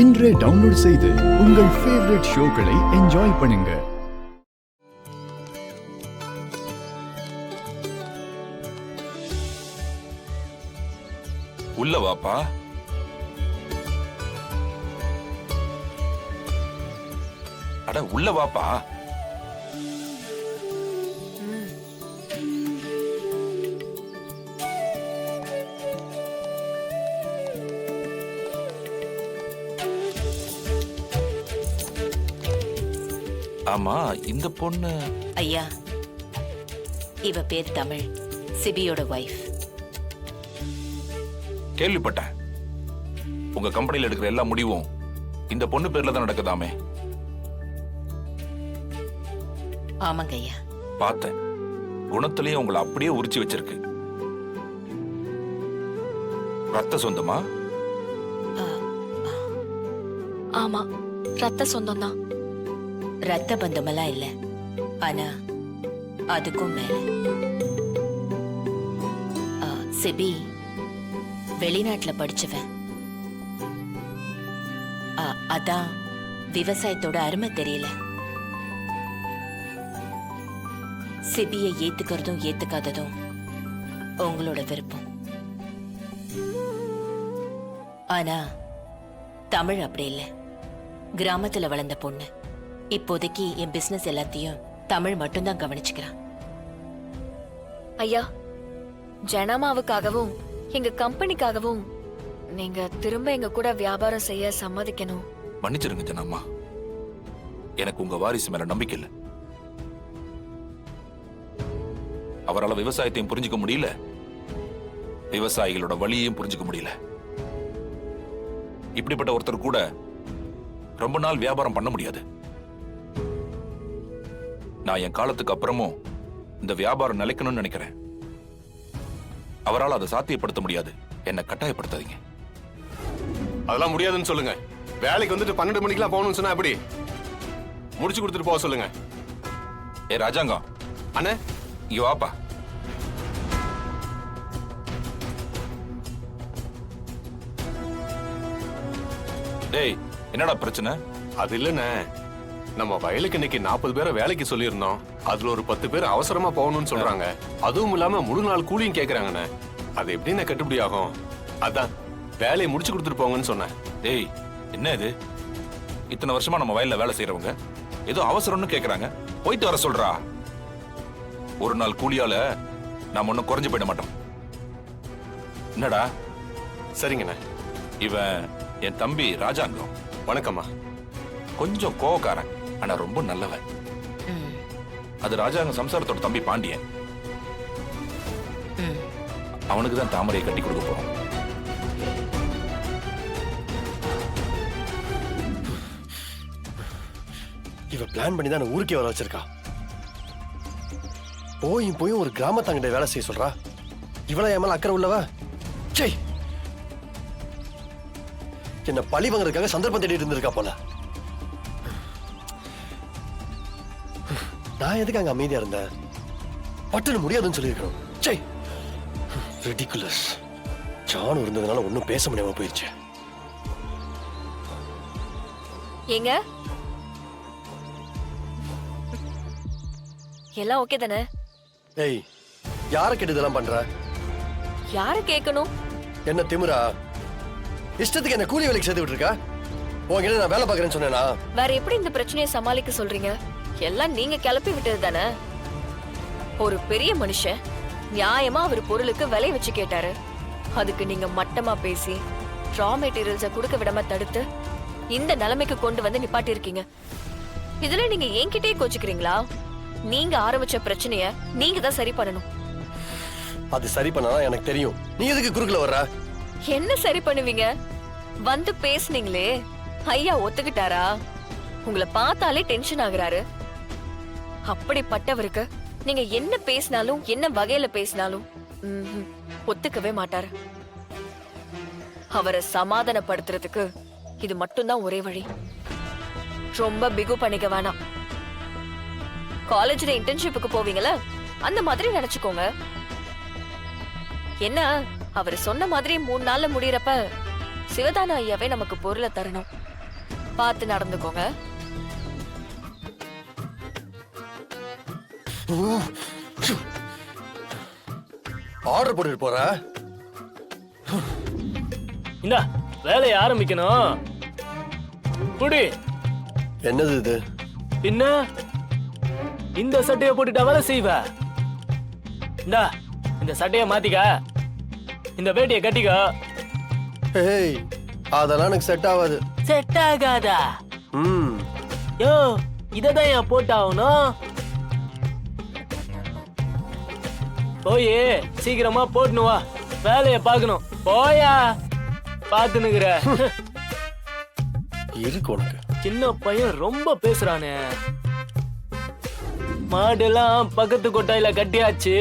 இன்றே டவுன்லோட் செய்து உங்கள் ஃபேவரட் ஷோக்களை என்ஜாய் பண்ணுங்க. உள்ள வாப்பா. அட உள்ள வாப்பா. ஆமா, இந்த பொண்ணு ஐயா, இவ பேர் தமிழ், சிபியோட வைஃப். கேள்விப்பட்டேன். உங்க கம்பெனில எடுக்கிற எல்லா முடிவும் இந்த பொண்ணு பேர்ல தான் நடக்குதாமே. ஆமாங்க ஐயா. பார்த்தேன். குணத்திலேயே உங்களை அப்படியே உரிச்சு வச்சிருக்கு. ரத்த சொந்தமா? ஆமா, ரத்த சொந்தம் தான். ரத்த பந்தமெல்லாம் இல்ல, ஆனா அதுக்கும் மேல. சிபி வெளிநாட்டுல படிச்சவன். அதான் விவசாயத்தோட அருமை தெரியல. சிபியை ஏத்துக்கிறதும் ஏத்துக்காததும் உங்களோட விருப்பம். ஆனா தமிழ் அப்படி இல்லை. கிராமத்துல வளர்ந்த பொண்ணு. இப்போதைக்கு என் பிசினஸ் எல்லாத்தையும் தமிழ் மட்டும்தான் கவனிச்சுக்கிறான். ஐயா, ஜனமாவுக்காகவும் எங்க கம்பெனிக்காகவும் நீங்க திரும்ப எங்க கூட வியாபாரம் செய்ய சம்மதிக்கணும். மன்னிச்சிருங்க ஜனம்மா, எனக்கு உங்க வாரிசு மேல நம்பிக்கை இல்லை. அவரால் விவசாயத்தையும் புரிஞ்சுக்க முடியல, விவசாயிகளோட வழியையும் புரிஞ்சுக்க முடியல. இப்படிப்பட்ட ஒருத்தர் கூட ரொம்ப நாள் வியாபாரம் பண்ண முடியாது. நான் என் காலத்துக்கு அப்புறமும் இந்த வியாபாரம் நிலைக்கணும்னு நினைக்கிறேன். அவரால் அதை சாத்தியப்படுத்த முடியாது. என்னை கட்டாயப்படுத்தாதீங்க. அதெல்லாம் முடியாதுன்னு சொல்லுங்க. வேலைக்கு வந்துட்டு 12 மணிக்கெல்லாம் போகணும்னு சொன்னா எப்படி? முடிச்சு கொடுத்துட்டு போக சொல்லுங்க. ஏ ராஜாங்கம், அண்ணே இங்க வாப்பா. டேய், என்னடா பிரச்சனை? அது இல்லண்ணே, நம்ம வயலுக்கு இன்னைக்கு 40 பேரை வேலைக்கு சொல்லியிருந்தோம். அதுல ஒரு 10 பேர் அவசரமா போகணும்னு சொல்றாங்க. அதுவும் இல்லாம முழு நாள் கூலியும் கேக்குறாங்கண்ணே. அது எப்படின்னு கட்டுப்படி ஆகும்? அதான் வேலையை முடிச்சு கொடுத்துட்டு போங்கன்னு சொன்னேன். டேய், என்ன இது? இத்தனை வருஷமா நம்ம வயல்ல வேலை செய்யறவங்க ஏதோ அவசரம்னு கேக்குறாங்க, போயிட்டு வர சொல்றா. ஒரு நாள் கூலியால நாம ஒன்னும் குறைஞ்சு போயிட மாட்டோம். என்னடா? சரிங்கண்ணே. இவன் என் தம்பி ராஜாங்கம். வணக்கம்மா. கொஞ்சம் கோவக்காரன், ஆனா ரொம்ப நல்லவன். அது ராஜாங்க சம்சாரத்தோட தம்பி பாண்டியன். அவனுக்கு தான் தாமரையை கட்டி கொடுக்க போறோம். இவ பிளான் பண்ணி தான் ஊருக்கே வர வச்சிருக்கா. போயும் ஒரு கிராமத்தாங்கிட்ட வேலை செய்ய சொல்றா. இவள என் மேல அக்கறை உள்ளவ. சை, என்ன பழி வாங்குறதுக்காக சந்தர்ப்பம் தேடிட்டு இருந்திருக்கா போல. நான் எதுக்கு அங்க அமைதியா இருந்தேன்? பட்டுன்னு முடியாதுன்னு சொல்லியிருக்கணும். சை, ரிடிகுலஸ். ஜான் இருந்ததுனால ஒன்னும் பேச முடியாம போயிருச்சு. ஏங்க, எல்லாம் ஓகே தானே? ஏய், யார கேட்டு இதெல்லாம் பண்ற? யார கேட்கணும்? என்ன திமிரா? இஷ்டத்துக்கு என்ன கூலி வேலைக்கு சேர்த்து விட்டுருக்கா? உங்ககிட்ட நான் வேலை பார்க்கறேன்னு சொன்னேனா? வேற எப்படி இந்த பிரச்சனையை சமாளிக்க சொல்றீங்க? எல்லாம் நீங்க கிளப்பி விட்டது தானே. ஒரு பெரிய மனுஷன் நியாயமா அவர் பொருளுக்கு விலை வச்சு கேட்டாரு. அதுக்கு நீங்க மட்டமா பேசி ரா மெட்டீரியல்ஸ கொடுக்க விடாம தடுத்து இந்த நிலைமைக்கு கொண்டு வந்து நிப்பாட்டி இருக்கீங்க. இதுல நீங்க என்கிட்டயே கோச்சுக்கிறீங்களா? நீங்க ஆரம்பிச்ச பிரச்சனைய நீங்க தான் சரி பண்ணணும். அது சரி பண்ணா எனக்கு தெரியும். நீ எதுக்கு குறுக்குல வர்ற? என்ன சரி பண்ணுவீங்க? வந்து பேசுனீங்களே, ஐயா ஒத்துக்கிட்டாரா? உங்களை பார்த்தாலே டென்ஷன் ஆகுறாரு. அப்படிப்பட்டவருக்கு நீங்க என்ன பேசினாலும் என்ன வகையில பேசினாலும் ஒத்துக்கவே மாட்டாரு. அவரை சமாதானப்படுத்துறதுக்கு இது மட்டும்தான் ஒரே வழி. ரொம்ப பிகு பண்ணிக்க வேணாம். காலேஜ்ல இன்டர்ன்ஷிப்புக்கு போவீங்களா, அந்த மாதிரி நினைச்சுக்கோங்க. என்ன, அவர் சொன்ன மாதிரி 3 நாள்ல முடியறப்ப சிவதான ஐயாவே நமக்கு பொருளை தரணும். பார்த்து நடந்துக்கோங்க. ஆர்டர் போட்டுட்டு போற? இந்தா வேலையை ஆரம்பிக்கணும். குடி. என்னது இது? பின்ன இந்த சட்டையை போட்டுட்டா வேலை செய்வ. இந்தா இந்த சட்டையை மாத்திக்க, இந்த வேட்டியை கட்டிக்க. ஏய், அதெல்லாம் எனக்கு செட் ஆகாது. செட் ஆகாதா? ம். யோ இததான் ஏன் போட்டாகணும். போய் சீக்கிரமா போட்டுனு வா, வேலைய பாக்கணும். போயா பாத்துனுக்குற. இருக்கு உனக்கு. சின்ன பையன் ரொம்ப பேசுறானே. மாடெல்லாம் பக்கத்து கொட்டாயில கட்டியாச்சு,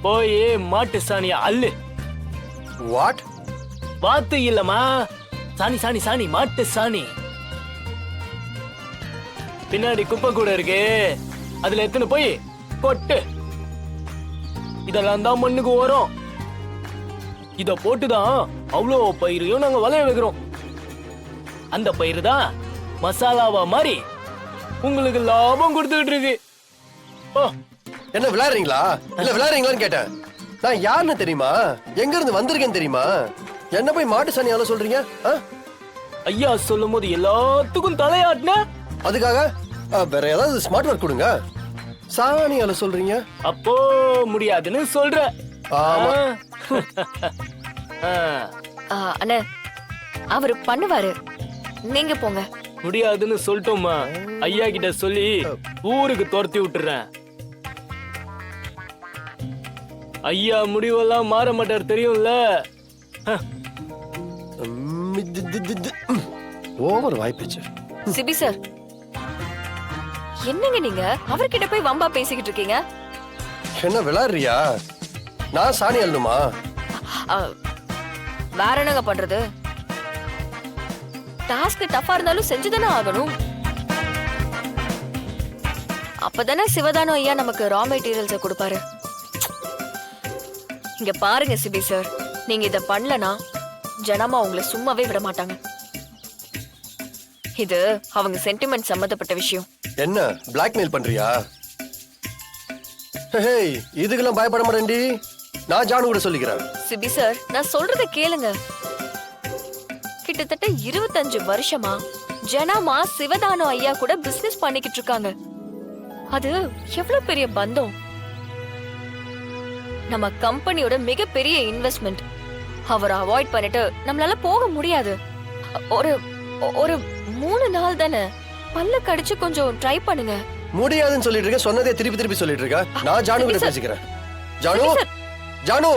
போய் மாட்டு சாணிய அள்ளு. வாட்? வாத்து இல்லம்மா, சாணி சாணி சாணி, மாட்டு சாணி. பின்னாடி குப்பை கூட இருக்கு, அதுல எத்தனை போய் கொட்டு. இதெல்லாம் தான் மண்ணுக்கு வரும். இத போட்டுதான் அவ்வளோ பயிரையும் நாங்க வளைய வைக்கிறோம். அந்த பயிர் தான் மசாலாவா மாறி உங்களுக்கு லாபம் கொடுத்துட்டு இருக்கு. ஓ, என்ன விளையாடுறீங்களா? இல்ல விளையாடுறீங்களான்னு கேட்டேன். நான் யாருன்னு தெரியுமா? எங்க இருந்து வந்திருக்கேன்னு தெரியுமா? என்ன போய் மாட்டு சாணியால சொல்றீங்க? ஆ? ஐயா சொல்லும் போது எல்லாத்துக்கும் தலையாட்டின. அதுக்காக வேற ஏதாவது ஸ்மார்ட் ஒர்க் கொடுங்க. சாணியால சொல்றீங்க? அப்போ முடியாதுன்னு சொல்ற. ஆமா. அண்ணே, அவரு பண்ணுவாரு, நீங்க போங்க. முடியாதுன்னு சொல்லிட்டோமா, ஐயா கிட்ட சொல்லி ஊருக்கு துரத்தி விட்டுறேன். ஐயா முடிவெல்லாம் மாற மாட்டார் தெரியும்ல. ஓவர் வாய்ப்பிச்சு. சிபி சார், என்னங்க நீங்க அவர்கிட்ட போய் வம்பா பேசிக்கிட்டு இருக்கீங்க? என்ன விளையாடுறியா? நான் சாணி அள்ளணுமா? வேற என்னங்க பண்றது? டாஸ்க் டஃபா இருந்தாலும் செஞ்சுதானே ஆகணும். அப்பதானே சிவதானம் ஐயா நமக்கு ரா மெட்டீரியல்ஸை கொடுப்பாரு. இங்க பாருங்க சிபி சார், நீங்க இத பண்ணலனா ஜனமா உங்களை சும்மாவே விட மாட்டாங்க. இது அவங்க சென்டிமெண்ட் சம்பந்தப்பட்ட விஷயம். என்ன பிளாக்மெயில் பண்றியா? ஹேய், இதுக்கெல்லாம் பயப்பட மாட்டேன்டி. நான் ஜானு கூட சொல்லிக்கிறேன். சிபி சார், நான் சொல்றத கேளுங்க. கிட்டத்தட்ட 25 வருஷமா ஜனமா சிவதானம் ஐயா கூட பிசினஸ் பண்ணிக்கிட்டு இருக்காங்க. அது எவ்வளவு பெரிய பந்தம். நம்ம கம்பெனியோட மிகப்பெரிய இன்வெஸ்ட்மெண்ட். அவரை அவாய்ட் பண்ணிட்டு நம்மளால போக முடியாது. ஒரு ஒரு 3 நாள் தானே, பல்ல கடிச்சு கொஞ்சம் ட்ரை பண்ணுங்க. முடியாதுன்னு சொல்லிட்டு இருக்க, சொன்னதே திருப்பி திருப்பி சொல்லிட்டு இருக்க. நான் ஜானு கிட்ட பேசிக்கிறேன். ஜானு, ஜானு.